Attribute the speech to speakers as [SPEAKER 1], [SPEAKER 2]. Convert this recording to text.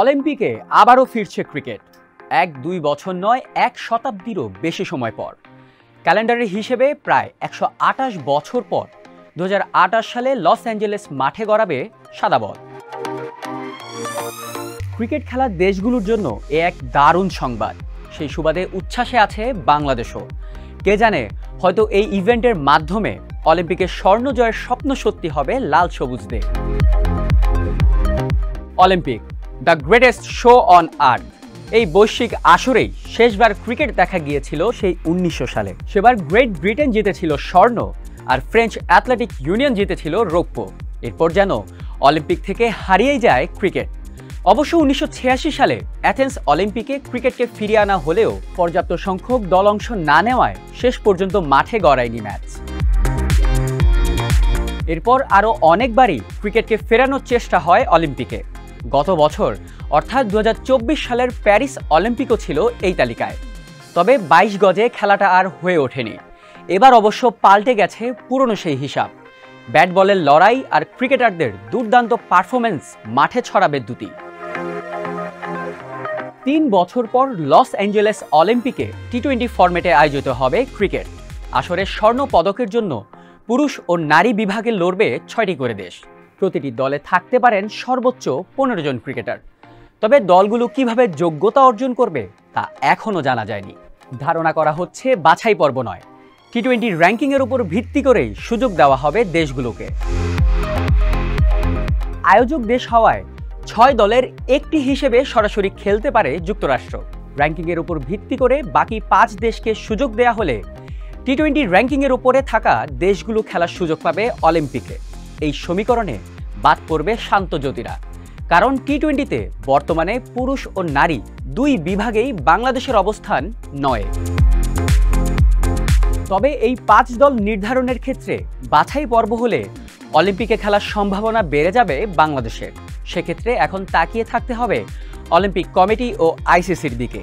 [SPEAKER 1] অলিম্পিকে আবারও ফিরছে ক্রিকেট। ১-২ বছর নয়, ১ শতাব্দীরও বেশি সময় পর। ক্যালেন্ডারের হিসেবে প্রায় ১২৮ বছর পর ২০২৮ সালে লস অ্যাঞ্জেলেস মাঠে গড়াবে সাদা বল। ক্রিকেট খেলার দেশগুলোর জন্য এ এক দারুণ সংবাদ। সেই সুবাদে উচ্ছ্বাসে আছে বাংলাদেশও। কে জানে, হয়তো এই ইভেন্টের মাধ্যমে অলিম্পিকের স্বর্ণ জয়ের স্বপ্ন সত্যি হবে লাল সবুজদের। Olympic, the greatest show on earth. এই বৈশ্বিক আসরেই শেষবার ক্রিকেট দেখা গিয়েছিল সেই ১৯০০ সালে। সেবার গ্রেট ব্রিটেন জিতেছিল স্বর্ণ, আর ফ্রেঞ্চ অ্যাথলেটিক ইউনিয়ন জিতেছিল রৌপ্য। এরপর যেন অলিম্পিক থেকে হারিয়েই যায় ক্রিকেট। অবশ্য ১৯৮৬ সালে অ্যাথেন্স অলিম্পিকে ক্রিকেটকে ফিরিয়ে আনা হলেও পর্যাপ্ত সংখ্যক দল অংশ না নেওয়ায় শেষ পর্যন্ত মাঠে গড়ায়নি ম্যাচ। এরপর আরও অনেকবারই ক্রিকেটকে ফেরানোর চেষ্টা হয় অলিম্পিকে। গত বছর অর্থাৎ ২০২৪ সালের প্যারিস অলিম্পিকও ছিল এই তালিকায়। তবে ২২ গজে খেলাটা আর হয়ে ওঠেনি। এবার অবশ্য পাল্টে গেছে পুরনো সেই হিসাব। ব্যাট বলের লড়াই আর ক্রিকেটারদের দুর্দান্ত পারফরমেন্স মাঠে ছড়াবে দুটি। ৩ বছর পর লস অ্যাঞ্জেলেস অলিম্পিকে টি-২০ ফরম্যাটে আয়োজিত হবে ক্রিকেট। আসরে স্বর্ণ পদকের জন্য পুরুষ ও নারী বিভাগে লড়বে ৬টি করে দেশ। প্রতিটি দলে থাকতে পারেন সর্বোচ্চ ১৫ জন ক্রিকেটার। তবে দলগুলো কিভাবে যোগ্যতা অর্জন করবে তা এখনও জানা যায়নি। ধারণা করা হচ্ছে বাছাই পর্ব নয়, টি-২০ র্যাঙ্কিংয়ের উপর ভিত্তি করেই সুযোগ দেওয়া হবে দেশগুলোকে। আয়োজক দেশ হওয়ায় ৬ দলের একটি হিসেবে সরাসরি খেলতে পারে যুক্তরাষ্ট্র। র্যাঙ্কিংয়ের উপর ভিত্তি করে বাকি ৫ দেশকে সুযোগ দেয়া হলে টি-২০ র্যাঙ্কিংয়ের উপরে থাকা দেশগুলো খেলার সুযোগ পাবে অলিম্পিকে। এই সমীকরণে বাদ পড়বে শান্ত জ্যোতিরা, কারণ টি-২০তে বর্তমানে পুরুষ ও নারী দুই বিভাগেই বাংলাদেশের অবস্থান ৯। তবে এই ৫ দল নির্ধারণের ক্ষেত্রে বাছাই পর্ব হলে অলিম্পিকে খেলার সম্ভাবনা বেড়ে যাবে বাংলাদেশের। সেক্ষেত্রে এখন তাকিয়ে থাকতে হবে অলিম্পিক কমিটি ও আইসিসির দিকে।